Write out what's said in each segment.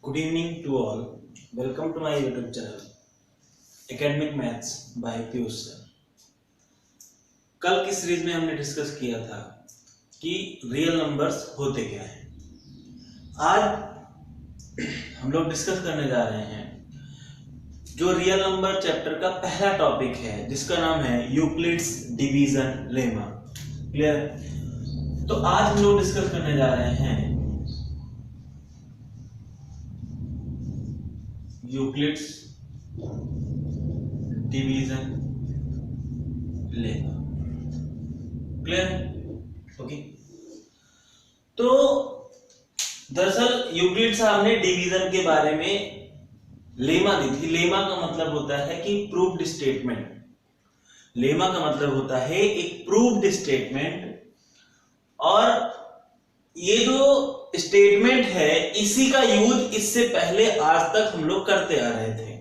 Good evening to all. Welcome to my YouTube channel Academic Maths by Piyush sir. कल की series में हमने discuss किया था कि रियल नंबर्स होते क्या हैं। आज हम लोग डिस्कस करने जा रहे हैं जो रियल नंबर चैप्टर का पहला टॉपिक है जिसका नाम है यूक्लिड्स डिवीजन लेमा। क्लियर? तो आज हम लोग डिस्कस करने जा रहे हैं Euclid's division lemma. Clear? Okay. तो दरअसल यूक्लिड साहब ने डिवीजन के बारे में लेमा दी थी। लेमा का मतलब होता है कि प्रूव्ड स्टेटमेंट। लेमा का मतलब होता है एक प्रूव्ड स्टेटमेंट, और ये जो स्टेटमेंट है इसी का यूज इससे पहले आज तक हम लोग करते आ रहे थे।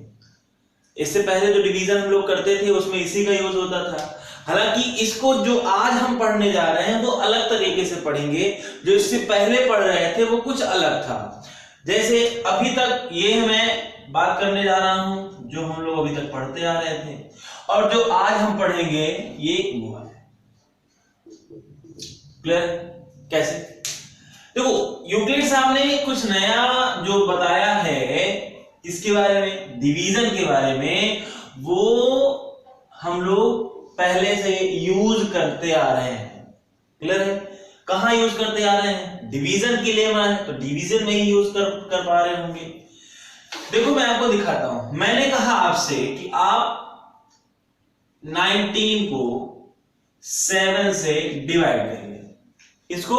इससे पहले जो डिवीजन हम लोग करते थे उसमें इसी का यूज होता था। हालांकि इसको जो आज हम पढ़ने जा रहे हैं वो अलग तरीके से पढ़ेंगे। जो इससे पहले पढ़ रहे थे वो कुछ अलग था। जैसे अभी तक ये मैं बात करने जा रहा हूं जो हम लोग अभी तक पढ़ते आ रहे थे, और जो आज हम पढ़ेंगे ये वो है। क्लियर? कैसे? देखो, यूक्लिड साहब ने कुछ नया जो बताया है इसके बारे में, डिवीजन के बारे में, वो हम लोग पहले से यूज करते आ रहे हैं। क्लियर है? कहां यूज करते आ रहे हैं? डिवीजन के लिए है तो डिवीजन में ही यूज कर पा रहे होंगे। देखो मैं आपको दिखाता हूं। मैंने कहा आपसे कि आप 19 को 7 से डिवाइड करिए। इसको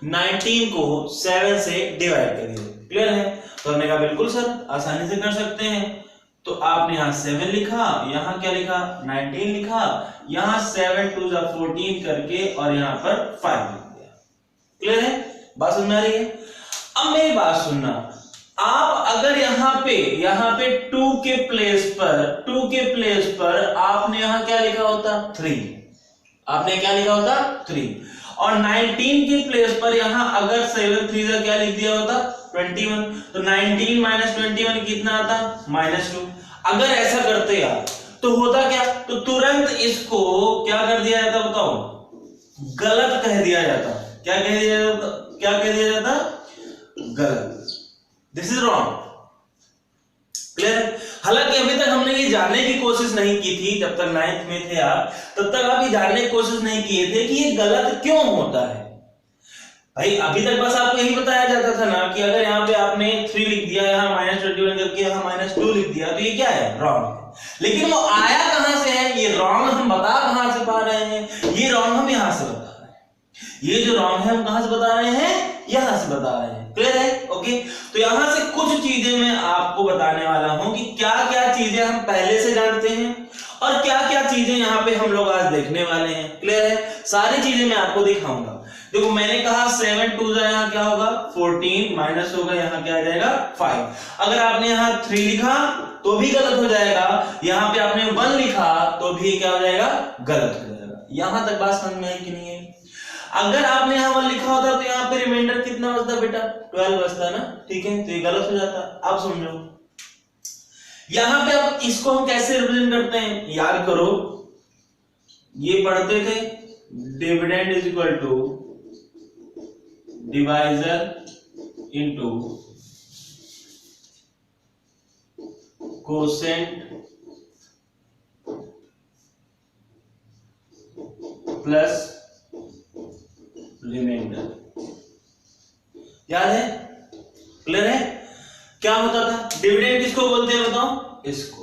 19 को 7 से डिवाइड करिए। क्लियर है? तो हमने कहा बिल्कुल सर, आसानी से कर सकते हैं। तो आपने यहां 7 लिखा, यहां क्या लिखा? 19 लिखा, यहां 7 2 14 करके और यहां पर 5 लिख दिया। क्लियर है? बात समझ में आ रही है? अब मेरी बात सुनना, आप अगर यहां पे 2 के प्लेस पर आपने यहां क्या लिखा होता? 3। आपने क्या लिखा होता? 3। और 19 के प्लेस पर यहां अगर 7 3 का क्या लिख दिया होता? 21। तो 19 माइनस 21 कितना आता? -2। अगर ऐसा करते यार तो होता क्या? तो तुरंत इसको क्या कर दिया जाता? बताओ, गलत कह दिया जाता। क्या कह दिया जाता? गलत। This is wrong. क्लियर? हालांकि अभी तक हमने ये जानने की कोशिश नहीं की थी, जब तक 9th में थे आप तब तक आप ये जानने की कोशिश नहीं किए थे कि ये गलत क्यों होता है। भाई अभी तक बस आपको यही बताया जाता था ना कि अगर यहाँ पे आपने 3 लिख दिया, यहाँ -21 करके यहाँ -2 लिख दिया, तो ये क्या है? रॉन्ग है। लेकिन वो आया कहां से है? ये रॉन्ग हम बता कहां से पा रहे हैं? ये रॉन्ग हम यहां से बता रहे हैं। ये जो रॉन्ग है हम कहां से बता रहे हैं? यहां से बता रहे हैं। क्लियर है? ओके। तो यहां से कुछ चीजें मैं आपको बताने वाला हूं कि क्या क्या चीजें हम पहले से जानते हैं और क्या क्या चीजें यहां पे हम लोग आज देखने वाले हैं। क्लियर है? सारी चीजें मैं आपको दिखाऊंगा। देखो मैंने कहा 7 2 यहाँ क्या होगा? 14 माइनस होगा, यहाँ क्या आ जाएगा? 5। अगर आपने यहाँ 3 लिखा तो भी गलत हो जाएगा, यहाँ पे आपने 1 लिखा तो भी क्या हो जाएगा? गलत हो जाएगा। यहां तक बात समझ में आई कि नहीं है? अगर आपने यहाँ 1 लिखा होता तो यहाँ पे रिमाइंडर कितना बचता बेटा? 12 बचता ना। ठीक है? तो ये गलत हो जाता। आप समझो यहां पे अब इसको हम कैसे रिप्रेजेंट करते हैं? याद करो, ये पढ़ते थे dividend is equal to divisor into quotient plus remainder. याद है? क्लियर है? क्या होता था? डिविडेंड किसको बोलते हैं बताओ? इसको।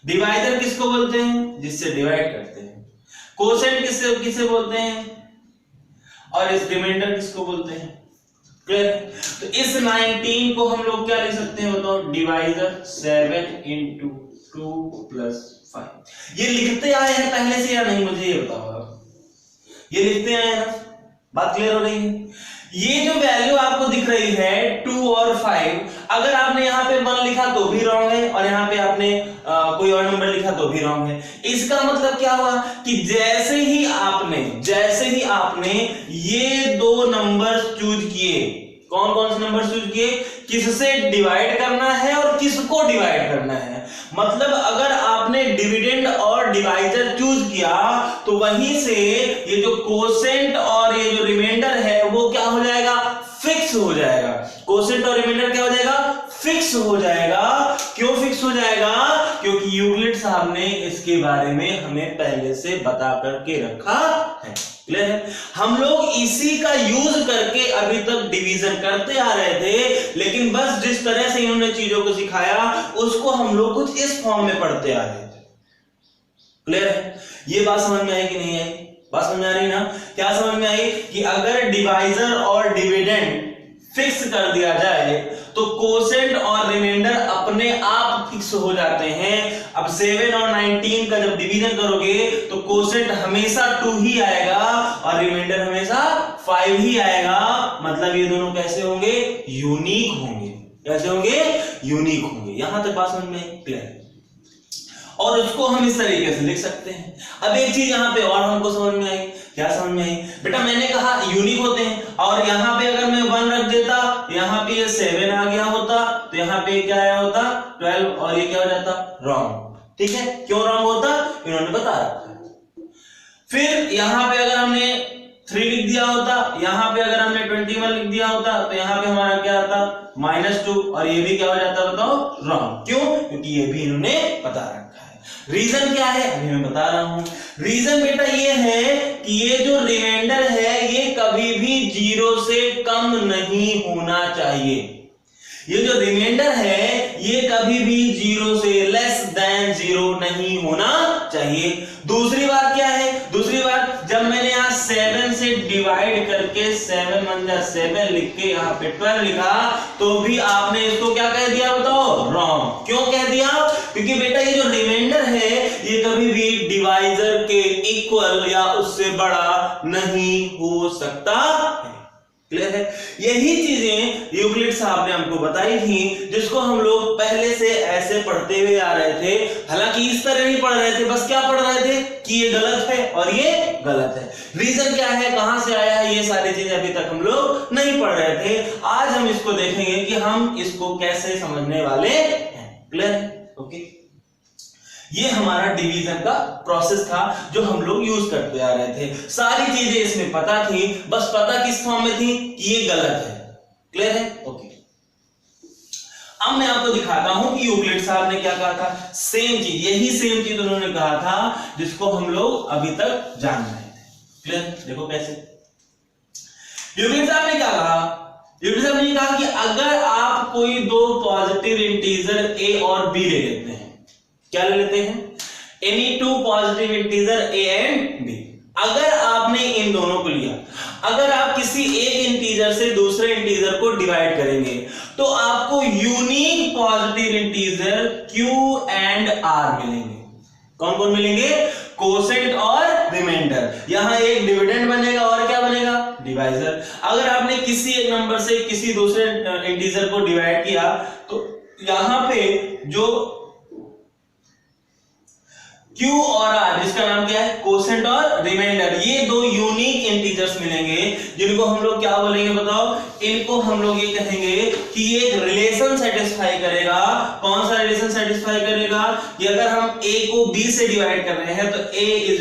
डिवाइजर किसको बोलते हैं? जिससे डिवाइड करते हैं। कोसेंट किसे बोलते हैं? और इस रिमाइंडर किसको बोलते हैं? क्लियर? तो इस 19 को हम लोग क्या लिख सकते हैं बताओ? Divisor 7 into 2 plus 5। ये लिखते आए हैं पहले से या नहीं, मुझे ये बताओ आप। ये लिखते आए हैं ना? बात क्लियर हो रही है? ये जो वैल्यू आपको दिख रही है 2 और 5, अगर आपने यहाँ पे 1 लिखा तो भी रॉन्ग है, और यहाँ पे आपने कोई और नंबर लिखा तो भी रॉन्ग है। इसका मतलब क्या हुआ कि जैसे ही आपने ये दो नंबर चूज किए, कौन कौन से नंबर यूज किए, किससे डिवाइड करना है और किसको डिवाइड करना है। मतलब अगर आपने डिविडेंड और डिवाइजर चूज किया तो वहीं से ये जो कोसेंट और ये जो रिमाइंडर है वो क्या हो जाएगा, फिक्स हो जाएगा। कोसेंट और रिमाइंडर क्या हो जाएगा, फिक्स हो जाएगा। क्यों फिक्स हो जाएगा, क्योंकि यूक्लिड साहब ने इसके बारे में हमें पहले से बता करके रखा है। क्लियर है। हम लोग इसी का यूज करके अभी तक डिवीजन करते आ रहे थे, लेकिन बस जिस तरह से इन्होंने चीजों को सिखाया उसको हम लोग कुछ इस फॉर्म में पढ़ते आ रहे थे। क्लियर है। ये बात समझ में आई कि नहीं आई, बात समझ में आ रही ना। क्या समझ में आई कि अगर डिवाइजर और डिविडेंड फिक्स कर दिया जाए तो कोसेंट और रिमाइंडर अपने आप फिक्स हो जाते हैं। अब 7 और 19 का जब डिवीजन करोगे तो कोसेंट हमेशा 2 ही आएगा और रिमाइंडर हमेशा 5 ही आएगा। मतलब ये दोनों कैसे होंगे, यूनिक होंगे। कैसे होंगे, यूनिक होंगे। यहां तक बात समझ में क्लियर। और उसको हम इस तरीके से लिख सकते हैं। अब एक चीज यहां पे और हमको समझ में आई। क्या समझ में आई बेटा, मैंने कहा यूनिक होते हैं और यहां पे अगर मैं 1 रख देता, यहां पे ये 7 आ गया होता तो यहां पे क्या आया होता 12 और ये क्या हो जाता रॉन्ग। ठीक है, क्यों रॉन्ग होता इन्होंने बता रखा है। फिर यहां पे अगर हमने 3 लिख दिया होता, यहां पे अगर हमने 21 लिख दिया होता तो यहां पे हमारा क्या आता -2 और ये भी क्या हो जाता बताओ रॉन्ग। क्यों, क्योंकि ये भी इन्होंने बता रखा है। रीजन क्या है अभी मैं बता रहा हूं। रीजन बेटा ये है कि ये जो रिमाइंडर है ये कभी भी 0 से कम नहीं होना चाहिए। ये जो रिमाइंडर है ये कभी भी 0 से लेस देन 0 नहीं होना चाहिए। दूसरी बात क्या है, दूसरी बात जब मैंने यहां 7 से डिवाइड करके 7 × 7 लिख के यहां पे 12 लिखा तो भी आपने इसको क्या कह दिया बताओ रॉन्ग। क्यों कह दिया, क्योंकि बेटा ये जो रिमाइंडर है ये कभी भी डिवाइजर के इक्वल या उससे बड़ा नहीं हो सकता है। क्लियर है। यही चीजें यूक्लिड साहब ने हमको बताई थी, जिसको हम लोग पहले से ऐसे पढ़ते हुए आ रहे थे। हालांकि इस तरह नहीं पढ़ रहे थे, बस क्या पढ़ रहे थे कि ये गलत है और ये गलत है। रीजन क्या है, कहां से आया है, ये सारी चीजें अभी तक हम लोग नहीं पढ़ रहे थे। आज हम इसको देखेंगे कि हम इसको कैसे समझने वाले हैं। क्लियर है। ओके, ये हमारा डिवीजन का प्रोसेस था जो हम लोग यूज करते आ रहे थे। सारी चीजें इसमें पता थी, बस पता किस फॉर्म में थी कि ये गलत है। क्लियर है। ओके, अब मैं आपको दिखाता हूं कि यूक्लिड साहब ने क्या कहा था। सेम चीज, यही सेम चीज उन्होंने कहा था जिसको हम लोग अभी तक जान रहे थे। क्लियर, देखो कैसे यूक्लिड साहब ने क्या कहा। यूक्लिड साहब ने कहा कि अगर आप कोई 2 पॉजिटिव इंटीजर a और b ले लेते हैं, क्या ले लेते हैं, any 2 positive integer a and b। अगर आपने इन दोनों को लिया, अगर आप किसी एक इंटीजर से दूसरे इंटीजर को डिवाइड करेंगे तो आपको unique positive integer q and r मिलेंगे। कौन कौन मिलेंगे, कोसेंट और रिमाइंडर। यहां एक डिविडेंड बनेगा और क्या बनेगा, डिवाइजर। अगर आपने किसी एक नंबर से किसी दूसरे इंटीजर को डिवाइड किया तो यहां पे जो Q और R, जिसका नाम क्या है कोसेंट और रिमाइंडर, ये 2 यूनिक इंटीजर्स मिलेंगे जिनको हम लोग क्या बोलेंगे बताओ, इनको हम लोग ये कहेंगे कि ये एक रिलेशन सेटिस्फाई करेगा। कौन सा रिलेशन सेटिस्फाई करेगा, कि अगर हम A को B से डिवाइड कर रहे हैं तो A =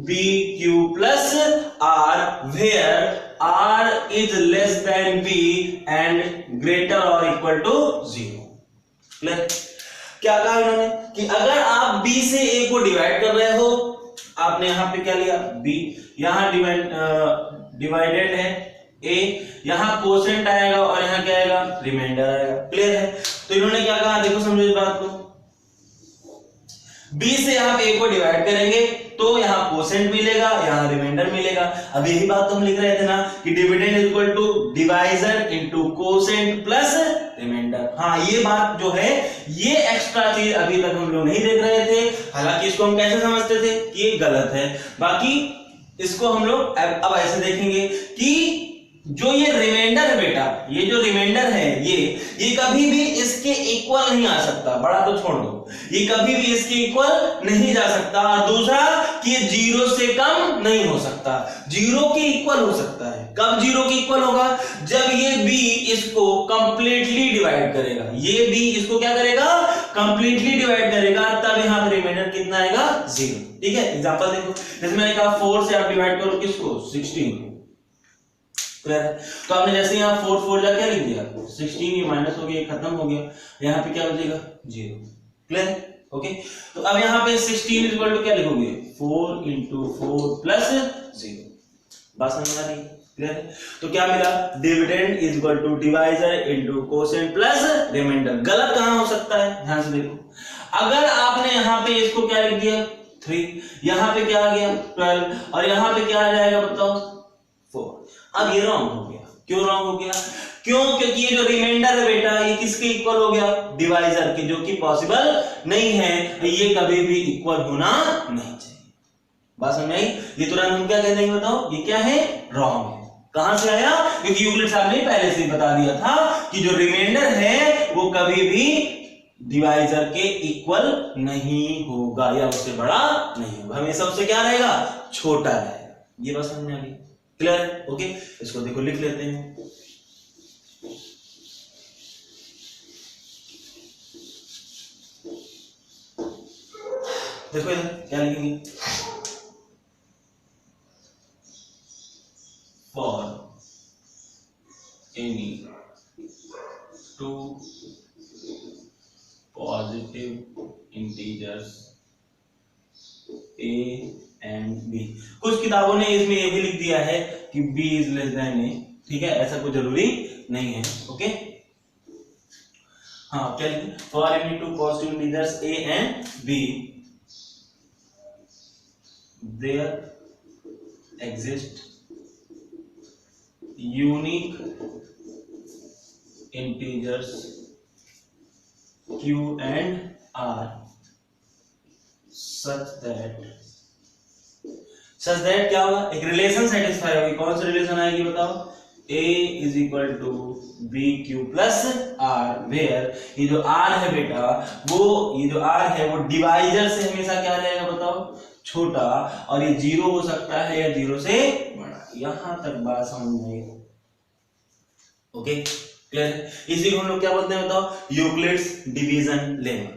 BQ + R, where R is less than B and greater or equal to 0। Clear. क्या कहा इन्होंने कि अगर आप B से A को डिवाइड कर रहे हो, आपने यहां पे क्या लिया B, यहां डिवाइडेड है A, यहां कोसेंट आएगा और यहां क्या आएगा रिमाइंडर आएगा। क्लियर है। तो इन्होंने क्या कहा, देखो समझो इस बात को, B से आप A को डिवाइड करेंगे तो यहां कोसेंट मिलेगा, यहां रिमाइंडर मिलेगा। अब यही बात तो हम लिख रहे थे ना कि dividend = divisor into quotient plus remainder. हाँ, ये बात जो है ये एक्स्ट्रा चीज अभी तक हम लोग नहीं देख रहे थे। हालांकि इसको हम कैसे समझते थे कि ये गलत है। बाकी इसको हम लोग अब ऐसे देखेंगे कि जो ये रिमाइंडर है बेटा, ये जो रिमाइंडर है ये कभी भी इसके इक्वल नहीं आ सकता, बड़ा तो छोड़ दो, ये कभी भी इसके इक्वल नहीं जा सकता। और दूसरा कि ये जीरो से कम नहीं हो सकता, जीरो के इक्वल हो सकता है। कब जीरो के इक्वल होगा? जब ये b इसको कंप्लीटली डिवाइड करेगा, ये b इसको क्या करेगा? कंप्लीटली डिवाइड करेगा, तब यहां पे रिमाइंडर कितना आएगा? 0। ठीक है, एग्जांपल देखो, जैसे मैंने कहा 4 से आप डिवाइड करो किसको? 16। तो आपने जैसे यहाँ 4 4 जा क्या लिख दिया? 16, ये माइनस हो गया, खत्म हो गया, यहाँ पे क्या बचेगा? 0। क्लियर? ओके, तो अब यहाँ पे 16 इक्वल टू क्या लिखोगे? 4 × 4 प्लस 0। बात समझ में आ रही है? क्लियर? तो क्या मिला? Dividend is equal to divisor into quotient plus remainder. गलत कहां हो सकता है? ध्यान से देखो, अगर आपने यहाँ पे इसको क्या लिख दिया? 3, यहाँ पे क्या आ गया? 12, और यहाँ पे क्या आ जाएगा बताओ? 4। अब ये रॉन्ग हो गया। क्यों रॉन्ग हो गया? क्यों? क्योंकि ये जो रिमाइंडर है बेटा, ये किसके इक्वल हो गया? डिवाइजर के, जो कि पॉसिबल नहीं है, ये कभी भी इक्वल होना नहीं चाहिए। बात समझ में आई? ये तुरंत हम क्या कह देंगे बताओ? ये क्या है? रॉन्ग है। कहां से आया? क्योंकि यूक्लिड साहब ने पहले से ही बता दिया था कि जो रिमाइंडर है वो कभी भी डिवाइजर के इक्वल नहीं होगा या उससे बड़ा नहीं होगा, हमेशा उससे क्या रहेगा? छोटा रहेगा। ये बात समझ में आ गई? क्लियर है? ओके, इसको देखो लिख लेते हैं। देखो इधर क्या लिखेंगे? For any 2 positive integers a and b। कुछ किताबों ने इसमें ये भी लिख दिया है कि b is less then a। ठीक है, ऐसा कोई जरूरी नहीं है। ओके, हाँ, क्या लिखें? For any 2 positive integers a and b there exist unique integers q and r such that क्या होगा? एक रिलेशन सेटिस्फाई होगी। कौन सी रिलेशन आएगी बताओ? a is equal to b q plus r, where ये जो r है बेटा, ये जो r है वो डिवाइजर से हमेशा क्या रहेगा बताओ? छोटा, और ये 0 हो सकता है या 0 से बड़ा। यहां तक बात समझ में आई? Okay, clear? इसी को हम लोग क्या बोलते हैं बताओ? Euclid's division lemma.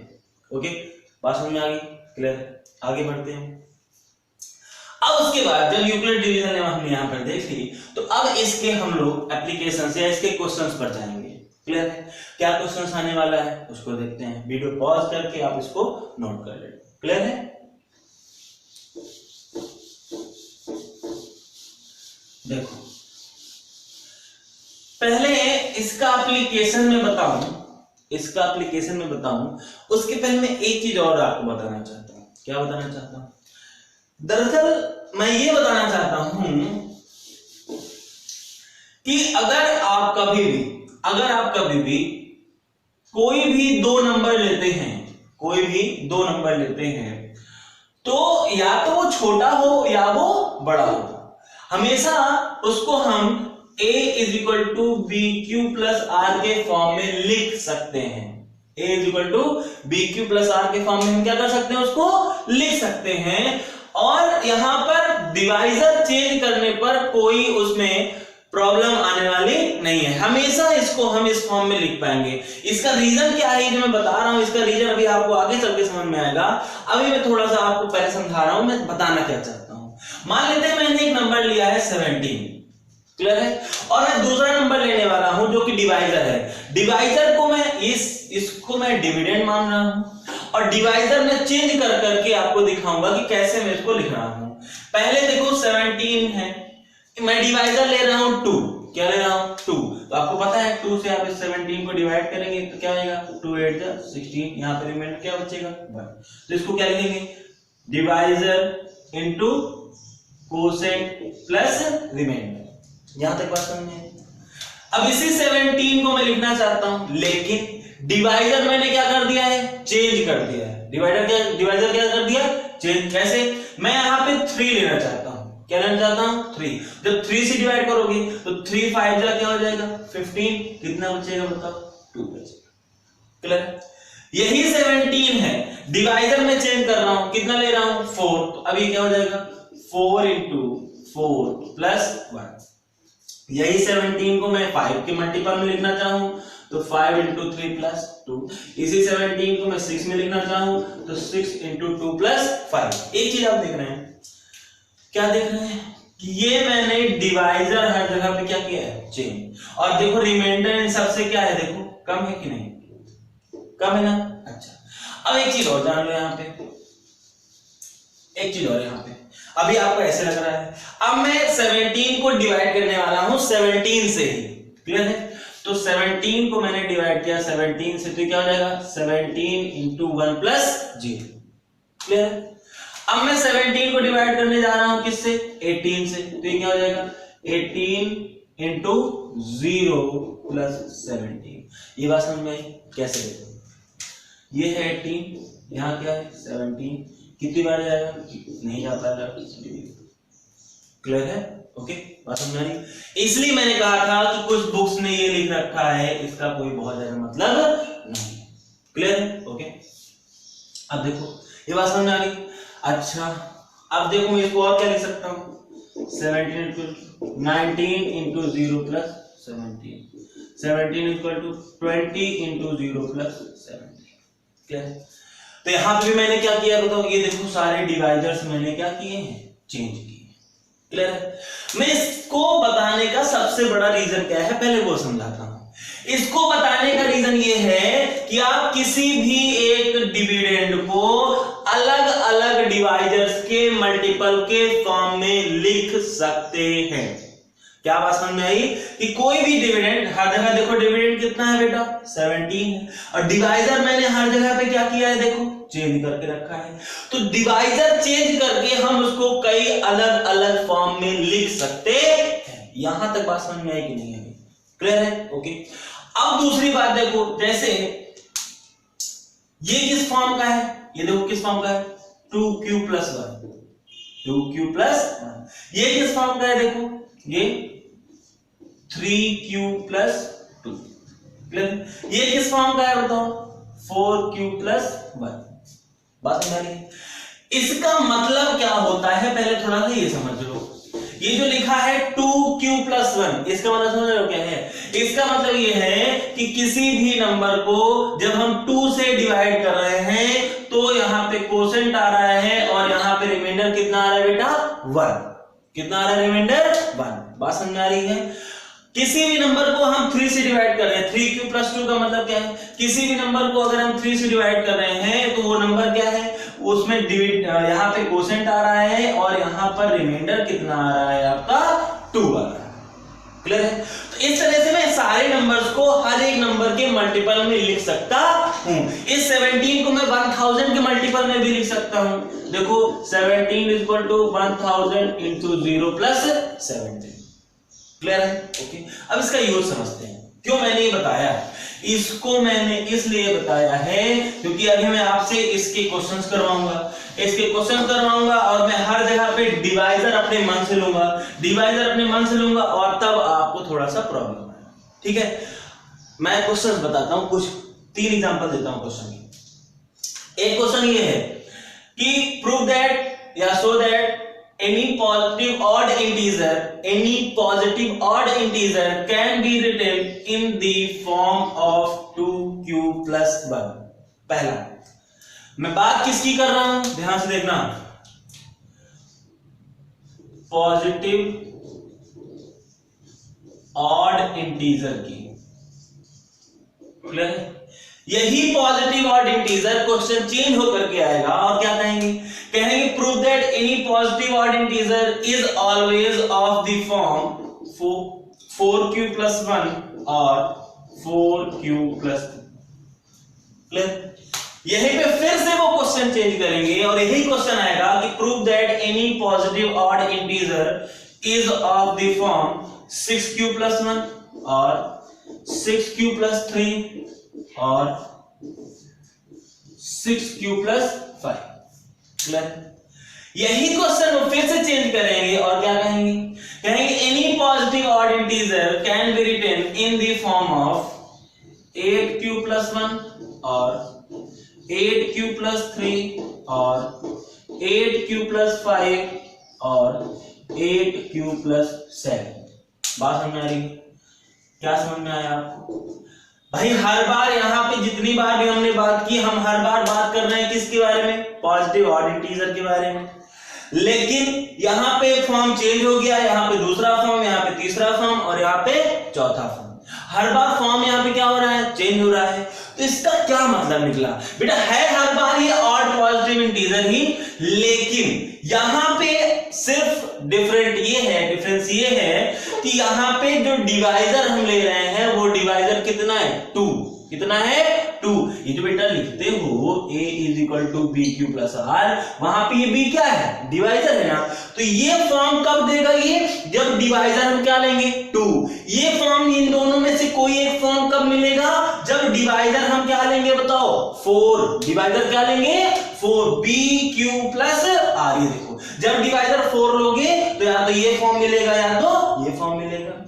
ओके, बात समझ में आ गई? क्लियर? आगे बढ़ते हैं। अब उसके बाद जब यूक्लिड डिवीजन लेमा हमने यहां पर देख ली, तो अब इसके हम लोग एप्लीकेशंस या इसके क्वेश्चंस पर जाएंगे। क्लियर है? क्या क्वेश्चंस आने वाला है उसको देखते हैं। वीडियो पॉज करके आप इसको नोट कर लें। क्लियर है? देखो, पहले इसका एप्लीकेशन में बताऊं, उसके पहले मैं एक चीज और आपको बताना चाहता हूं। क्या बताना चाहता हूं? दरअसल मैं ये बताना चाहता हूं कि अगर आप कभी भी कोई भी दो नंबर लेते हैं, तो या तो वो छोटा हो या वो बड़ा हो, हमेशा उसको हम a is equal to b q plus r के फॉर्म में लिख सकते हैं। a is equal to b q plus r के फॉर्म में हम क्या कर सकते हैं? उसको लिख सकते हैं। और यहां पर डिवाइजर चेंज करने पर कोई उसमें प्रॉब्लम आने वाली नहीं है, हमेशा इसको हम इस फॉर्म में लिख पाएंगे। इसका रीजन क्या है जो मैं बता रहा हूं, इसका रीजन अभी आपको आगे चल के समझ में आएगा। अभी मैं थोड़ा सा आपको पहले समझा रहा हूं, मैं बताना क्या चाहता हूं। मान लेते हैं मैंने एक नंबर लिया है 17, क्लियर है, और मैं दूसरा नंबर लेने वाला हूं जो कि डिवाइजर है। डिवाइजर को मैं इसको मैं डिविडेंड मान रहा हूं, और डिवाइजर में चेंज कर करके आपको दिखाऊंगा कि कैसे मैं इसको लिख रहा हूं। पहले देखो 17 है, मैं डिवाइजर ले रहा हूं 2। क्या ले रहा हूं? 2। तो आपको पता है 2 से आप इस 17 को डिवाइड करेंगे तो क्या आएगा? 2 8 जा 16, यहां पे रिमाइंडर क्या बचेगा? 1। तो इसको क्या लिखेंगे? Divisor into quotient plus remainder. यहां तक बात समझ में? अब इसी 17 को मैं लिखना चाहता हूं, लेकिन डिवाइजर मैंने क्या कर दिया है? चेंज कर दिया है। डिवाइजर क्या कर दिया? चेंज। कैसे? मैं यहां पे 3 लेना चाहता हूं, क्या लेना चाहता हूं 3। जब 3 से डिवाइड करोगे तो 3 5 जा क्या हो जाएगा 15, कितना बचेगा बताओ 2 बचेगा। क्लियर? यही 17 है, डिवाइजर में चेंज कर रहा हूं, कितना ले रहा हूं 4, तो अब ये क्या हो जाएगा 4 into 4 plus 1। यही 17 को मैं 5 के मल्टीपल में लिखना चाहूं तो 5 into 3 plus 2। इसी 17 को मैं 6 में लिखना चाहूं तो 6 into 2 plus 5। एक चीज आप देख रहे हैं, क्या देख रहे हैं कि ये मैंने डिवाइजर हर जगह पे क्या किया है चेंज, और देखो रिमाइंडर इन सबसे क्या है, देखो कम है कि नहीं, कम है ना। अच्छा अब एक चीज और जान लो, यहाँ पे एक चीज और, यहाँ पे अभी आपको ऐसे लग रहा है, अब मैं 17 को डिवाइड करने वाला हूं 17 से ही। क्लियर है? तो 17 को मैंने डिवाइड किया 17 से, तो क्या हो जाएगा 17 into 1 plus 0। क्लियर है? अब मैं 17 को डिवाइड करने जा रहा हूं किससे 18 से, तो ये क्या हो जाएगा 18 into 0 plus 17। ये बात समझ में आई? कैसे देखो, ये है 18, यहाँ क्या है 17, कितनी बार जाएगा नहीं जाता है। क्लियर है? ओके, बात समझ में आई? इसलिए मैंने कहा था कि कुछ बुक्स ने ये लिख रखा है, इसका कोई बहुत ज्यादा मतलब नहीं। क्लियर है? ओके, अब देखो ये बात समझ में आ गई। अच्छा अब देखो मैं इसको और क्या लिख सकता हूँ 19 into 0 plus 17 equal to 20 into 0 plus 17। क्या है? तो यहां पे भी मैंने क्या किया बताओ, ये देखो सारे डिवाइजर्स मैंने क्या किए हैं चेंज किए। क्लियर है? मैं इसको बताने का सबसे बड़ा रीजन क्या है पहले वो समझाता हूं। इसको बताने का रीजन ये है कि आप किसी भी एक डिविडेंड को अलग अलग डिवाइजर्स के मल्टीपल के फॉर्म में लिख सकते हैं। क्या बात समझ में आई कि कोई भी डिविडेंड हर जगह, देखो डिविडेंड कितना है बेटा 17 है, और डिवाइजर मैंने हर जगह पे क्या किया है देखो चेंज करके रखा है। तो डिवाइजर चेंज करके हम उसको कई अलग अलग फॉर्म में लिख सकते हैं। यहां तक बात समझ में आई कि नहीं आई? क्लियर है? ओके, अब दूसरी बात देखो, जैसे ये किस फॉर्म का है, ये देखो किस फॉर्म का है 2q plus 1, 2q plus 1। ये किस फॉर्म का है देखो, ये 3q plus 2। क्लियर? ये किस फॉर्म का है बताओ 4q plus 1। बात समझ रही है? इसका मतलब क्या होता है पहले थोड़ा सा ये समझ लो। ये जो लिखा है 2q plus 1, इसका मतलब समझ रहे हो क्या है? इसका मतलब ये है कि किसी भी नंबर को जब हम 2 से डिवाइड कर रहे हैं तो यहाँ पे कोसेंट आ रहा है और यहाँ पे रिमाइंडर कितना आ रहा है बेटा 1। कितना आ रहा है रिमाइंडर 1। बात समझ में आ रही है? किसी भी नंबर को हम 3 से डिवाइड कर रहे हैं, 3q plus 2 का मतलब क्या है, किसी भी नंबर को अगर हम 3 से डिवाइड कर रहे हैं तो वो नंबर क्या है, उसमें यहाँ पे कोसेंट आ रहा है और यहाँ पर रिमाइंडर कितना आ रहा है आपका 2 आ रहा है। क्लियर है? तो इस तरह से मैं सारे नंबर्स को हर एक नंबर के मल्टीपल में लिख सकता हूं। इस 17 को मैं 1000 के मल्टीपल में भी लिख सकता हूं। देखो 17 equal to 1000 into 0 plus 17। Clear है? ओके, अब इसका यूज समझते हैं। क्यों मैंने ये बताया, इसको मैंने इसलिए बताया है क्योंकि अभी मैं आपसे इसके क्वेश्चंस करवाऊंगा, इसके क्वेश्चन करवाऊंगा और मैं हर जगह पे डिवाइजर अपने मन से लूंगा, डिवाइजर अपने मन से लूंगा और तब आपको थोड़ा सा प्रॉब्लम आएगा। ठीक है, मैं क्वेश्चंस बताता हूं, कुछ 3 एग्जांपल देता हूं क्वेश्चन की। एक क्वेश्चन ये है कि प्रूव दैट या show that any positive odd integer can be written in the form of 2q plus 1। पहला, मैं बात किसकी कर रहा हूं ध्यान से देखना, पॉजिटिव ऑड इंटीजर की। क्लियर? यही positive odd integer question change होकर के आएगा और क्या कहेंगे, कहेंगे prove that any positive odd integer is always of the form 4q plus 1 और 4q plus 2। क्लियर? यहीं पे फिर से वो क्वेश्चन चेंज करेंगे और यही क्वेश्चन आएगा कि prove that any positive odd integer is of the form 6q plus 1 और 6q plus 3 और 6q plus 5। क्लियर? यही क्वेश्चन वो फिर से चेंज करेंगे और क्या कहेंगे, कहेंगे any positive odd integer can be written in the form of 8q + 1 और 8q + 3 और 8q + 5 और 8q + 7। बात समझ में आ रही है? क्या समझ में आया आपको? भाई हर बार यहाँ पे जितनी बार भी हमने बात की, हम हर बार बात कर रहे हैं किसके बारे में, पॉजिटिव ऑड इंटीजर के बारे में। लेकिन यहाँ पे फॉर्म चेंज हो गया, यहाँ पे दूसरा फॉर्म, यहाँ पे तीसरा फॉर्म और यहाँ पे चौथा फॉर्म। हर बार फॉर्म यहाँ पे क्या हो रहा है, चेंज हो रहा है। तो इसका क्या मतलब निकला बेटा, है हर बार ये ऑड पॉजिटिव इंटीजर ही, लेकिन यहाँ पे सिर्फ डिफरेंस ये है कि यहाँ पे जो डिवाइजर हम ले रहे हैं वो डिवाइजर कितना है, 2। कितना है, 2। ये जो बेटा लिखते हो a = bq + r, वहां पे ये b क्या है, डिवाइजर है ना। तो ये फॉर्म कब देगा, ये जब डिवाइजर हम क्या लेंगे, 2। ये फॉर्म इन दोनों में से कोई एक फॉर्म कब मिलेगा, जब डिवाइजर हम क्या लेंगे बताओ, 4। डिवाइजर क्या लेंगे, 4, bq + r। ये देखो जब डिवाइजर 4 लोगे तो या तो ये फॉर्म मिलेगा या तो ये फॉर्म मिलेगा।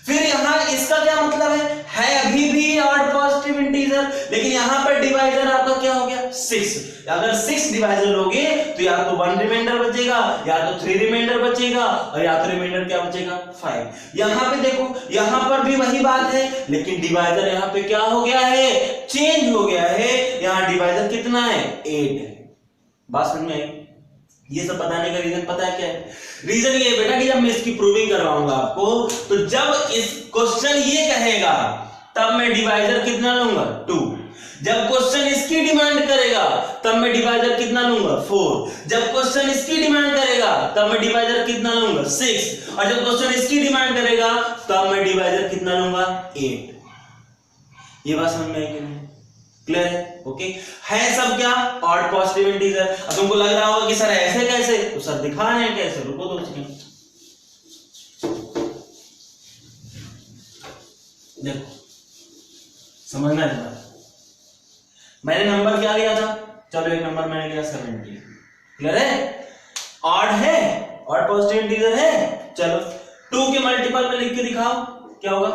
फिर यहां इसका क्या मतलब है अभी भी ऑड पॉजिटिव इंटीजर, लेकिन यहां पर डिवाइजर आपका क्या हो गया, 6। अगर 6 डिवाइजर लोगे तो या तो 1 रिमाइंडर बचेगा, या तो 3 रिमाइंडर बचेगा, और या तो रिमाइंडर क्या बचेगा, 5। यहां पे देखो, यहां पर भी वही बात है, लेकिन डिवाइजर यहां पे क्या हो गया है, चेंज हो गया है। यहां डिवाइजर कितना है, 8 है। बात समझ में आई? ये सब बताने का रीजन पता है क्या है? रीजन ये है बेटा कि जब मैं इसकी प्रूविंग करवाऊंगा आपको, तो जब इस क्वेश्चन ये कहेगा तब मैं डिवाइजर कितना लूंगा, 2। जब क्वेश्चन इसकी डिमांड करेगा तब मैं डिवाइजर कितना लूंगा, 4। जब क्वेश्चन इसकी डिमांड करेगा तब मैं डिवाइजर कितना लूंगा, 6। और जब क्वेश्चन इसकी डिमांड करेगा तब मैं डिवाइजर कितना लूंगा, 8। ये बात समझ में आई कि नहीं? क्लियर है? ओके। है सब क्या, ऑड पॉजिटिव इंटीजर। अब तुमको लग रहा होगा कि सर ऐसे कैसे, तो सर दिखा रहे हैं कैसे, रुको 2 सेकंड। देखो समझना है, मैंने नंबर क्या लिया था, चलो एक नंबर मैंने लिया 70। क्लियर है? ऑड है, ऑड पॉजिटिव इंटीजर है। चलो 2 के मल्टीपल में लिख के दिखाओ, क्या होगा,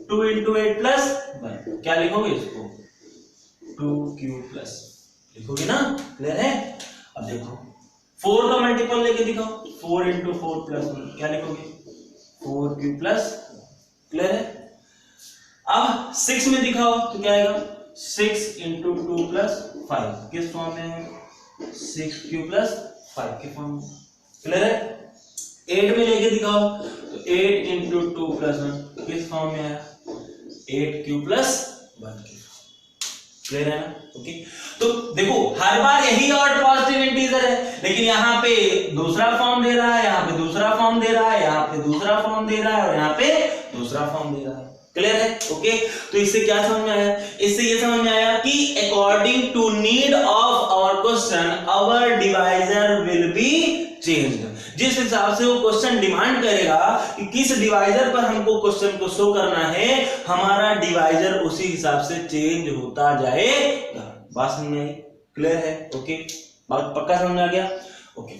2 × 8 + 1। क्या लिखोगे इसको, 2q+ लिखोगे ना। क्लियर है? अब देखो 4 का मल्टीपल लेके दिखाओ, 4 × 4 + 1। क्या लिखोगे, 4q+। क्लियर है? अब 6 में दिखाओ तो क्या आएगा, 6 × 2 + 5। किस फॉर्म में है, 6q + 5 के फॉर्म में। क्लियर है? 8 में लेके दिखाओ तो 8 × 2 + 1 किस फॉर्म में आया, 8q + 1 के। क्लियर है ना? ओके। तो देखो हर बार यही ऑड पॉजिटिव इंटीजर है, लेकिन यहाँ पे दूसरा फॉर्म दे रहा है, यहाँ पे दूसरा फॉर्म दे रहा है, यहाँ पे दूसरा फॉर्म दे रहा है, और यहाँ पे दूसरा फॉर्म दे रहा है। क्लियर है? ओके। तो इससे क्या समझ में आया, इससे ये समझ में आया कि according to need of our question our divisor will be changed. जिस हिसाब से वो क्वेश्चन डिमांड करेगा कि किस डिवाइजर पर हमको क्वेश्चन को शो करना है, हमारा डिवाइजर उसी हिसाब से चेंज होता जाएगा। बात समझ में आई? क्लियर है? ओके। बात पक्का समझ में आ गया? ओके।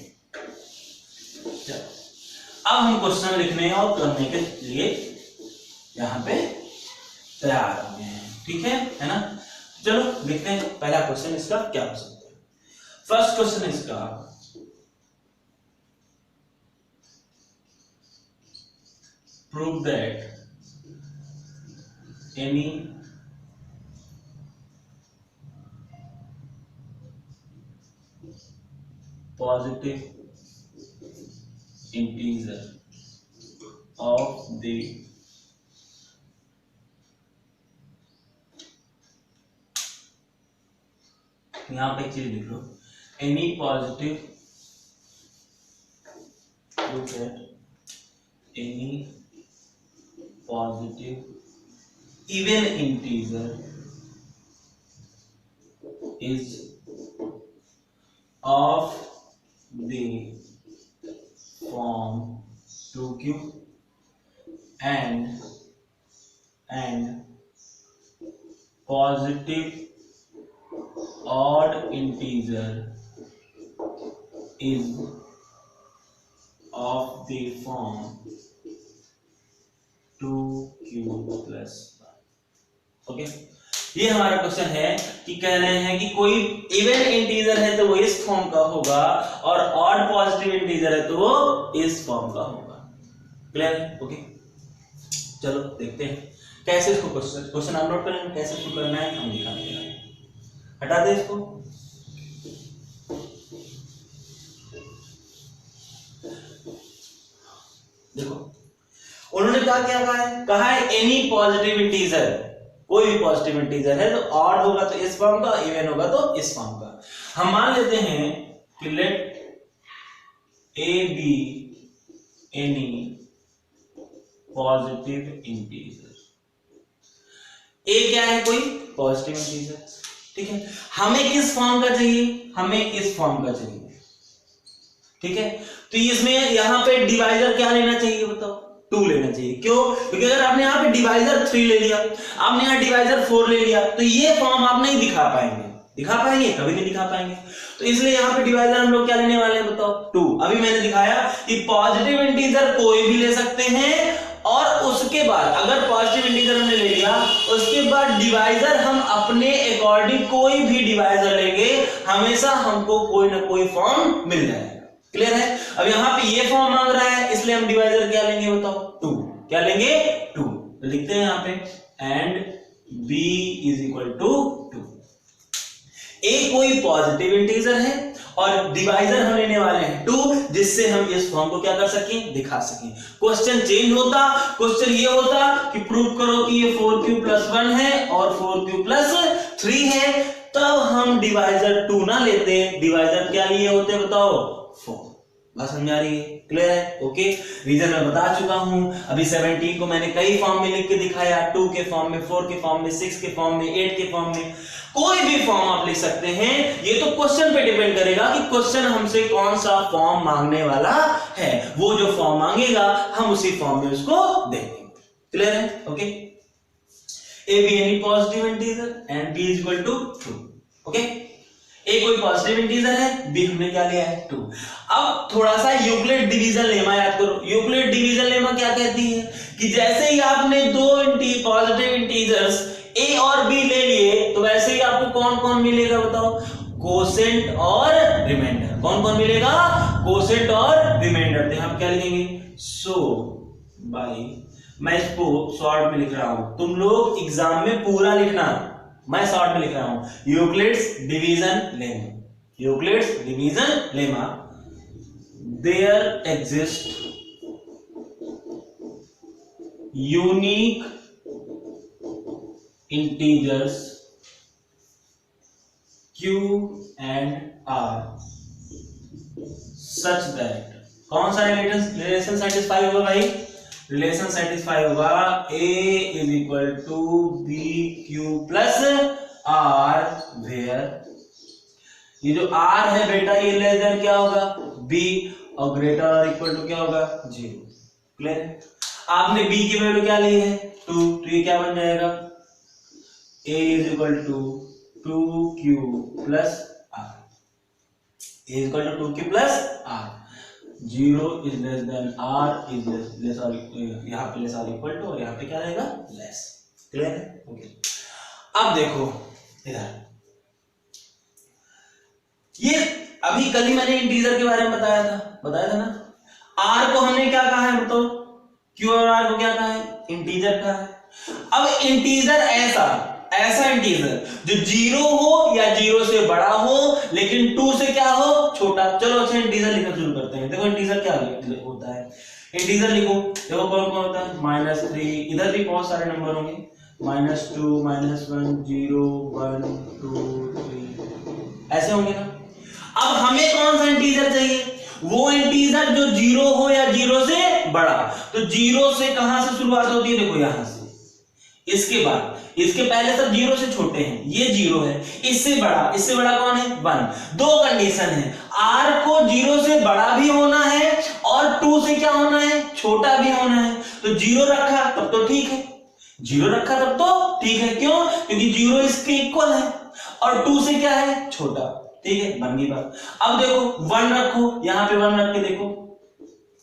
चलो अब हम क्वेश्चन लिखने और करने के लिए यहां पे तैयार हो गए हैं। ठीक है ना? चलो लिखते हैं पहला क्वेश्चन इसका क्या हो सकता है। फर्स्ट क्वेश्चन इसका, prove that any positive integer of the यहां पे एक चीज लिख लो, any positive, prove that any positive even integer is of the form 2q and positive odd integer is of the form 2q plus 1। Okay, ये हमारा question है कि कह रहे हैं कि कोई इवन इंटीजर है तो वो इस फॉर्म का होगा और ऑड पॉजिटिव इंटीजर है तो वो इस फॉर्म का होगा। क्लियर? ओके, चलो देखते हैं कैसे इसको क्वेश्चन अपलोड करेंगे, कैसे इसको करना है हम दिखाते हैं। हटा दे इसको। देखो उन्होंने कहा है एनी पॉजिटिव इंटीजर, कोई भी पॉजिटिव इंटीजर है तो ऑड होगा तो इस फॉर्म का, इवन होगा तो इस फॉर्म का। हम मान लेते हैं कि let a be any positive integer. A क्या है? कोई पॉजिटिव इंटीजर। ठीक है, हमें किस फॉर्म का चाहिए? हमें इस फॉर्म का चाहिए। ठीक है, तो इसमें यहां पे डिवाइजर क्या लेना चाहिए बताओ? 2 लेना चाहिए। क्यों? क्योंकि अगर आपने यहाँ पे डिवाइजर 3 ले लिया, आपने यहाँ डिवाइजर 4 ले लिया तो ये फॉर्म आप नहीं दिखा पाएंगे। दिखा पाएंगे? कभी नहीं दिखा पाएंगे। तो इसलिए यहाँ पे डिवाइजर हम लोग क्या लेने वाले हैं बताओ? 2। अभी मैंने दिखाया कि पॉजिटिव इंटीजर कोई भी ले सकते हैं और उसके बाद अगर पॉजिटिव इंटीजर हमने ले लिया उसके बाद डिवाइजर हम अपने अकॉर्डिंग कोई भी डिवाइजर लेंगे, हमेशा हमको कोई ना कोई फॉर्म मिल जाएगा। क्लियर है? अब यहाँ पे ये फॉर्म मांग रहा है इसलिए हम डिवाइजर क्या लेंगे बताओ? 2। क्या लेंगे? 2। तो लिखते हैं यहाँ पे and b is equal to 2। A कोई पॉजिटिव इंटीजर है और डिवाइजर हम लेने वाले हैं 2, जिससे हम इस फॉर्म को क्या कर सकें? दिखा सकें। क्वेश्चन चेंज होता, क्वेश्चन ये होता कि प्रूव करो कि ये 4q प्लस 1 है और 4q प्लस 3 है, तब हम डिवाइजर 2 ना लेते, डिवाइजर क्या लिए होते बताओ? 4। बात समझ आ रही है? क्लियर है? ओके, रीजन मैं बता चुका हूं। अभी 17 को मैंने कई फॉर्म में लिख के दिखाया, 2 के फॉर्म में, 4 के फॉर्म में, 6 के फॉर्म में, 8 के फॉर्म में, कोई भी फॉर्म आप लिख सकते हैं। ये तो क्वेश्चन पे डिपेंड करेगा कि क्वेश्चन हमसे कौन सा फॉर्म मांगने वाला है। वो जो फॉर्म मांगेगा हम उसी फॉर्म में उसको देंगे। क्लियर है? Okay, a be any positive integer and b is equal to 2। Okay, a कोई पॉजिटिव इंटीजर है, बी हमने क्या लिया है? 2। अब थोड़ा सा यूक्लिड डिवीजन लेमा याद करो। यूक्लिड डिवीजन लेमा क्या कहती है कि जैसे ही आपने 2 पॉजिटिव इंटीजर्स ए और बी ले लिए तो वैसे ही आपको कौन कौन मिलेगा बताओ? कोसेंट और रिमाइंडर। कौन कौन मिलेगा? कोसेंट और रिमाइंडर। तो हम क्या लिखेंगे? सो बाई, मैं इसको शॉर्ट में लिख रहा हूं, तुम लोग एग्जाम में पूरा लिखना, मैं शॉर्ट में लिख रहा हूं। Euclid's division lemma, Euclid's division lemma, there exist unique integers q and r such that, कौन सा रिलेशन सेटिस्फाई होगा भाई? रिलेशन सेटिस्फाई होगा a is equal to b q plus r, where ये जो r है बेटा ये लेस देन क्या होगा? b, और ग्रेटर और इक्वल टू क्या होगा? 0। क्लियर है? आपने b की वैल्यू क्या ली है? 2, तो ये क्या बन जाएगा? a is equal to 2q plus r, a is equal to 2q plus r, 0 is less than r is less और यहाँ पे लेस और इक्वल टू और यहाँ पे क्या रहेगा? लेस। क्लियर है? ओके, अब देखो इधर ये अभी कल ही मैंने इंटीजर के बारे में बताया था ना। r को हमने क्या कहा है बताओ? q और r को क्या कहा है? इंटीजर कहा है। अब इंटीजर ऐसा इंटीजर जो 0 हो या 0 से बड़ा हो लेकिन 2 से क्या हो? छोटा। चलो अच्छा इंटीजर लिखना शुरू करते हैं। देखो इंटीजर क्या होता है? इंटीजर लिखो, देखो कौन कौन होता है? -3, इधर भी बहुत सारे नंबर होंगे, -2, -1, 0, 1, 2, 3 ऐसे होंगे ना। अब हमें कौन सा इंटीजर चाहिए? वो इंटीजर जो 0 हो या 0 से बड़ा। तो 0 से कहां से शुरुआत होती है? देखो यहां से, इसके बाद, इसके पहले सब 0 से छोटे हैं, ये 0 है, इससे बड़ा कौन है? 1। दो कंडीशन है, r को 0 से बड़ा भी होना है और 2 से क्या होना है? छोटा भी होना है। तो 0 रखा तब तो ठीक है, 0 रखा तब तो ठीक है। क्यों? क्योंकि 0 इसके इक्वल है और 2 से क्या है? छोटा। ठीक है, बन गई बात। अब देखो 1 रखो, यहाँ पे 1 रख के देखो,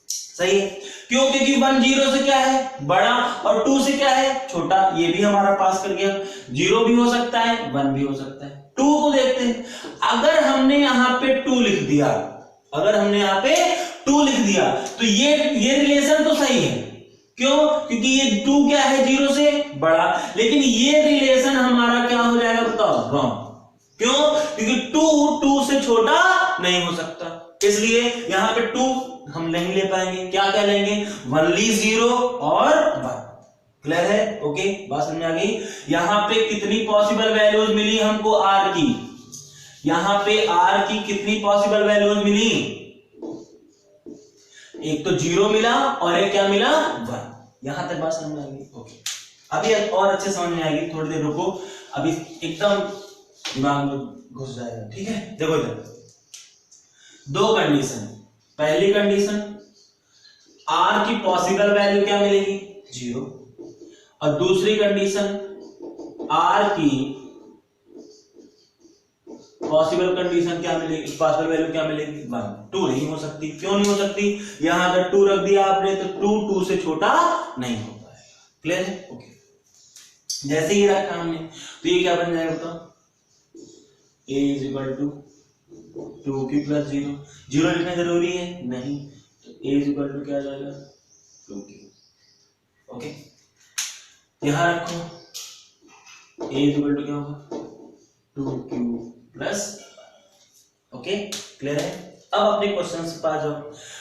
सही है, क्यों? क्योंकि 1 0 से क्या है बड़ा और 2 से क्या है छोटा, ये भी हमारा पास कर गया। 0 भी हो सकता है, 1 भी हो सकता है। 2 को देखते हैं, अगर हमने यहाँ पे 2 लिख दिया, अगर हमने यहाँ पे 2 लिख दिया तो ये रिलेशन तो सही है, क्यों? क्योंकि ये 2 क्या है 0 से बड़ा, लेकिन ये रिलेशन हमारा क्या हो जाएगा बताओ, रॉन्ग। क्यों? क्योंकि 2 से छोटा नहीं हो सकता, इसलिए यहां पे 2 हम नहीं ले पाएंगे। क्या क्या लेंगे? ओनली 0 और 1। क्लियर है? ओके, बात समझ में आ गई। यहां पे कितनी पॉसिबल वैल्यूज मिली हमको r की? यहां पे r की कितनी पॉसिबल वैल्यूज मिली? एक तो 0 मिला और एक क्या मिला 1। यहां तक बात समझ में आ गई? ओके, अभी और अच्छे समझ में आएगी, थोड़ी देर रुको, अभी एकदम दिमाग में घुस जाएगा। ठीक है, देखो इधर 2 कंडीशन। पहली कंडीशन r की पॉसिबल वैल्यू क्या मिलेगी 0, और दूसरी कंडीशन r की पॉसिबल कंडीशन क्या मिलेगी, पॉसिबल वैल्यू क्या मिलेगी 1। 2 नहीं हो सकती। क्यों नहीं हो सकती? यहां अगर 2 रख दिया आपने तो 2 से छोटा नहीं हो पाएगा। क्लियर है? ओके, जैसे ही रखा हमने तो ये क्या बन जाएगा बताओ, a is equal to 2q plus 0। 0 लिखना जरूरी है नहीं, तो a इज इक्वल टू क्या आ जाएगा 2q। ओके, यहां रखो a इज इक्वल टू क्या होगा 2q प्लस। ओके, क्लियर है? अब अपने क्वेश्चन से पास जाओ।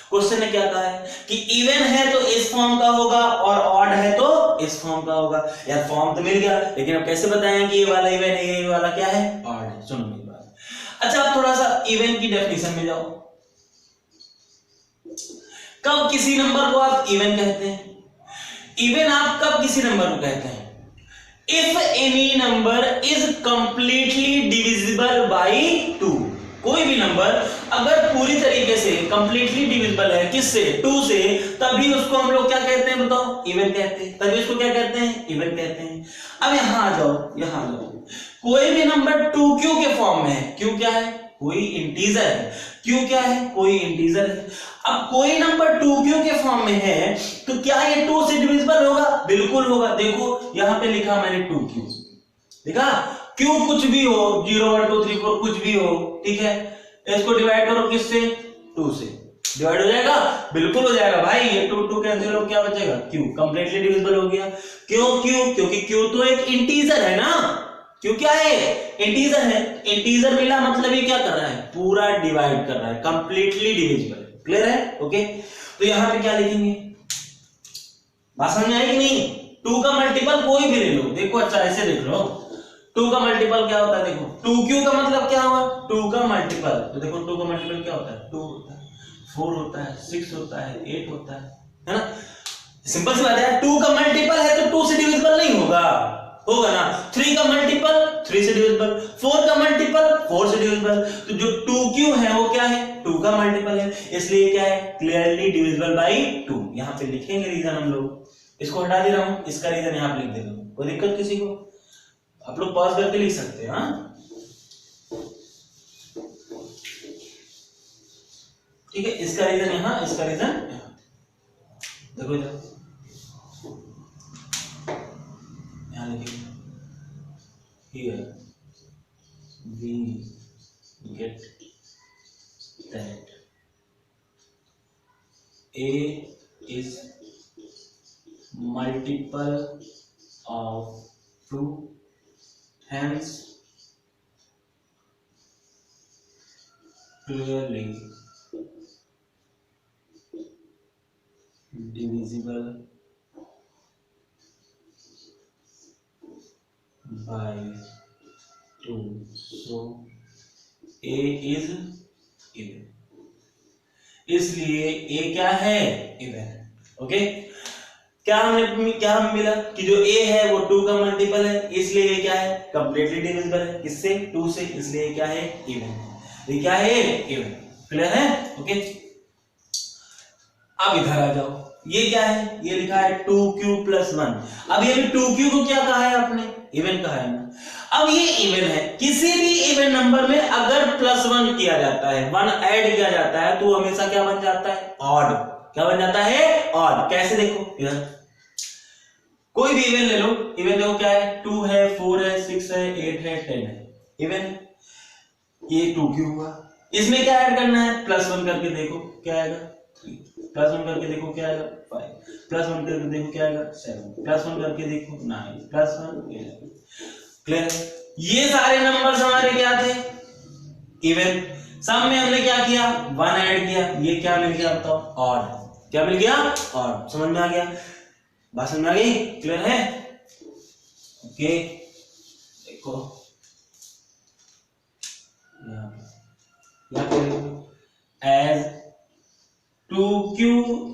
क्वेश्चन ने क्या कहा है कि इवन है तो इस फॉर्म का होगा और ऑड है तो इस फॉर्म का होगा। यार फॉर्म तो मिल गया, लेकिन अब कैसे बताएं कि ये वाला इवन है, ये वाला क्या है ऑड है? सुनो मेरी बात। अच्छा, अब थोड़ा सा इवन की डेफिनेशन में जाओ। कब किसी नंबर को आप इवन कहते हैं? इवन आप कब किसी नंबर को कहते हैं? If any number is completely divisible by 2। कोई भी नंबर अगर पूरी तरीके से कंप्लीटली डिविजिबल है किससे 2 से, तभी उसको हम लोग क्या कहते हैं बताओ, इवन कहते हैं। तभी उसको क्या कहते हैं, इवन कहते हैं। अब यहां आ जाओ, यहां आ जाओ, कोई भी नंबर 2q के फॉर्म में है, क्यों क्या है कोई इंटीजर है, क्यों क्या है कोई इंटीजर है। अब कोई नंबर 2q के फॉर्म में है तो क्या ये 2 से डिविजिबल होगा? बिल्कुल होगा। देखो यहां पे लिखा मैंने 2q, देखा क्यों, कुछ भी हो 0 1 2 3 4 कुछ भी हो, ठीक है, इसको डिवाइड करो किससे 2 से, डिवाइड हो जाएगा, बिल्कुल हो जाएगा भाई। ये 2 2 कैंसिल हो, क्या बचेगा q, कंप्लीटली डिविजिबल हो गया। क्यों q? क्योंकि q तो एक इंटीजर है ना, क्यों क्या है इंटीजर है। इंटीजर मिला मतलब ये क्या कर रहा है, पूरा डिवाइड कर रहा है, कंप्लीटली डिविजिबल। क्लियर है? ओके, तो यहां पे क्या लिखेंगे, बात समझ में आई कि नहीं? 2 का मल्टीपल कोई भी ले लो, देखो अच्छा ऐसे देख लो, 2 का मल्टीपल क्या होता है, देखो 2q का मतलब क्या हुआ 2 का मल्टीपल, तो देखो 2 का मल्टीपल क्या होता है 2 होता है, 4 होता है, 6 होता है, 8 होता है ना। सिंपल सी बात है, 2 का मल्टीपल है तो 2 से डिविजिबल नहीं होगा, होगा ना। 3 का मल्टीपल 3 से डिविजिबल, 4 का मल्टीपल 4 से डिविजिबल, तो जो 2q है वो क्या है 2 का मल्टीपल है, इसलिए क्या है क्लियरली डिविजिबल बाई 2। यहां पे लिखेंगे रीजन हम लोग, इसको हटा दे रहा हूं, इसका रीजन यहां पे लिख दे रहा हूं, कोई दिक्कत किसी को? आप लोग पॉज करके लिख सकते हैं। हाँ ठीक है, इसका रीजन यहां, इसका रीजन यहां, देखो इधर यहां लिखिए, here we get that a is multiple of 2, hence clearly divisible by 2, so a is even, इसलिए a क्या है इवन। ओके, क्या हमें मिला कि जो a है वो 2 का मल्टीपल है, इसलिए ये क्या है कंप्लीटली डिविजिबल है, किससे 2 से, इसलिए क्या है इवन, ये क्या है इवन। क्लियर है? ओके, अब इधर आ जाओ, ये क्या है, ये लिखा है 2q प्लस 1। अब ये भी 2q को क्या कहा है आपने इवन का है ना। अब ये इवन है, किसी भी इवन नंबर में अगर +1 किया जाता है, 1 ऐड किया जाता है, तो हमेशा क्या बन जाता है? ऑड। क्या बन जाता है? ऑड। कैसे? देखो इधर कोई भी इवन ले लो, इवन देखो क्या है, 2 है, 4 है, 6 है, 8 है, 10 है, इवन ये 2 क्यों हुआ? इसमें क्या ऐड करना है? +1 करके देखो क्या आएगा? 3, +1 करके देखो क्या आएगा? 5, +1 करके देखो क्या आएगा? 7, +1 करके देखो 9, +1 11। क्लियर? ये सारे नंबर्स हमारे क्या थे? इवन। सम में हमने क्या किया? 1 ऐड किया, ये क्या मिल गया बताओ? ऑड। क्या मिल गया? ऑड। समझ में आ गया? बात समझ में आ गई? क्लियर है? ओके, देखो एज 2q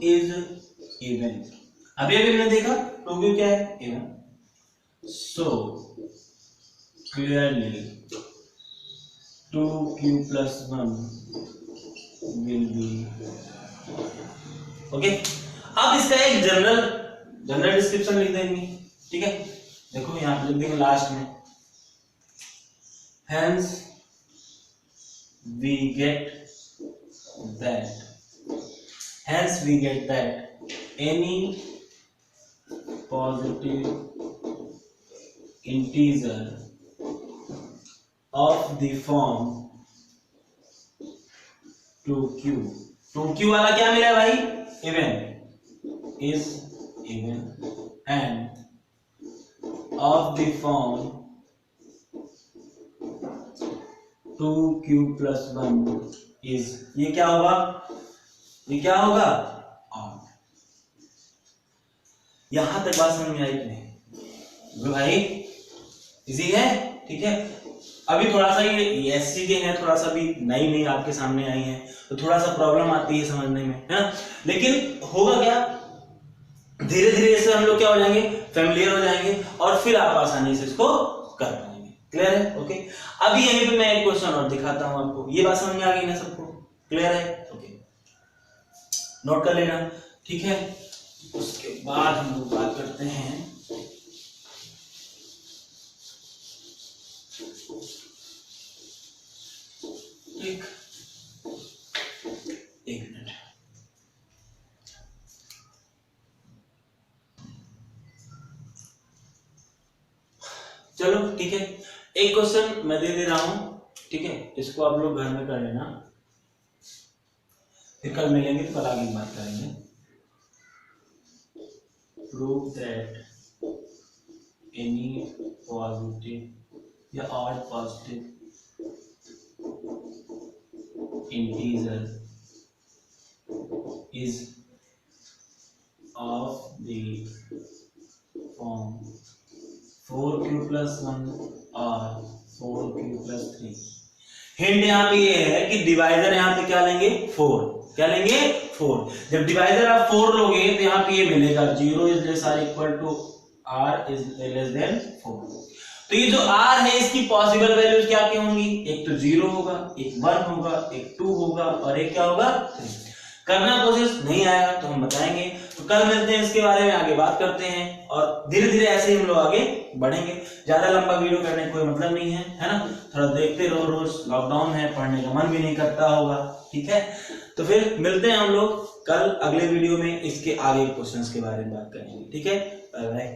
इज इवन। अभी हमने देखा 2q क्या है? Even. So clearly 2q + 1 will be okay. अब इसका एक जनरल डिस्क्रिप्शन लिख देंगे, ठीक है? देखो यहां पे लिख देंगे लास्ट में, hence we get that any positive integer of the form 2q वाला क्या मिला भाई? Even is even and of the form 2q + 1 is, ये क्या होगा? ये क्या होगा? ऑड। यहां तक बात समझ में आई कि नहीं भाई? इजी है, ठीक है? अभी थोड़ा सा ये ऐसी चीजें हैं, थोड़ा सा भी नई आपके सामने आई हैं, तो थोड़ा सा प्रॉब्लम आती है समझने में, है ना? लेकिन होगा क्या, धीरे धीरे इससे हम लोग क्या हो जाएंगे? फेमिलियर हो जाएंगे, और फिर आप आसानी से इसको कर पाएंगे। क्लियर है? ओके। अभी यहीं पे मैं एक क्वेश्चन और दिखाता हूं आपको। ये बात समझ में आ गई ना सबको? क्लियर है? ओके, नोट कर लेना, ठीक है? उसके बाद हम लोग बात करते हैं एक मिनट। चलो ठीक है, एक क्वेश्चन मैं दे रहा हूं, ठीक है? इसको आप लोग घर में कर लेना, फिर कल मिलेंगे तो कल आगे बात करेंगे। प्रूव दैट एनी पॉजिटिव या odd positive integer is of the form 4q + 1 or 4q + 3। Hint यहाँ पे ये है कि डिवाइजर यहाँ पे क्या लेंगे? 4। क्या लेंगे? 4। जब डिवाइजर आप 4 लोगे तो यहाँ पे ये मिलेगा 0 is less or equal to r is less than 4। तो ये जो r है इसकी पॉसिबल वैल्यूज क्या क्या होंगी? एक तो 0 होगा, एक 1 होगा, एक 2 होगा, और एक क्या होगा? 3। करना कोशिश, नहीं आएगा तो हम बताएंगे। तो कल मिलते हैं, इसके बारे में आगे बात करते हैं, और धीरे धीरे ऐसे ही हम लोग आगे बढ़ेंगे। ज्यादा लंबा वीडियो करने का कोई मतलब नहीं है, है ना? थोड़ा देखते रहो, रोज लॉकडाउन है, पढ़ने का मन भी नहीं करता होगा, ठीक है? तो फिर मिलते हैं हम लोग कल अगले वीडियो में, इसके आगे क्वेश्चंस के बारे में बात करेंगे, ठीक है? Bye bye.